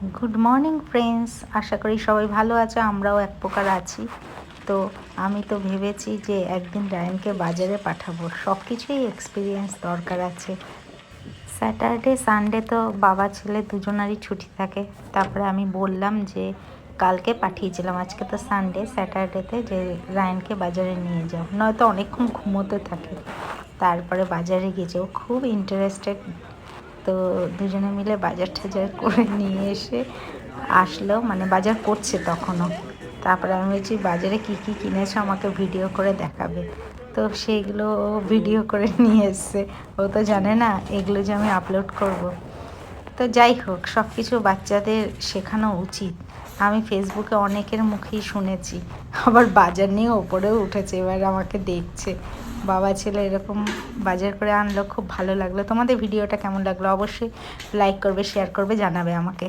Good morning friends, আশা করি সবাই ভালো আছে, আমরাও এক প্রকার আছি। তো আমি তো ভেবেছি যে একদিন রায়ানকে বাজারে পাঠাবো, সব কিছুই এক্সপিরিয়েন্স দরকার আছে। স্যাটারডে সানডে তো বাবা ছেলে দুজনারই ছুটি থাকে। তারপরে আমি বললাম যে কালকে পাঠিয়েছিলাম, আজকে তো সানডে, স্যাটারডেতে যে রায়ানকে বাজারে নিয়ে যাও, নয়তো অনেকক্ষণ ঘুমোতে থাকে। তারপরে বাজারে গিয়েছে, ও খুব ইন্টারেস্টেড। তো দুজনে মিলে বাজার টাজার করে নিয়ে এসে আসলো, মানে বাজার করছে তখনও। তারপরে আমি বলছি বাজারে কী কী কিনেছো আমাকে ভিডিও করে দেখাবে। তো সেইগুলো ও ভিডিও করে নিয়ে এসছে। ও তো জানে না এগুলো যে আমি আপলোড করব। তো যাই হোক, সব কিছু বাচ্চাদের শেখানো উচিত। আমি ফেসবুকে অনেকের মুখেই শুনেছি, আবার বাজার নিয়ে ওপরেও উঠেছে, এবার আমাকে দেখছে। বাবা ছেলে এরকম বাজার করে আনলো, খুব ভালো লাগলো। তোমাদের ভিডিওটা কেমন লাগলো অবশ্যই লাইক করবে, শেয়ার করবে, জানাবে আমাকে।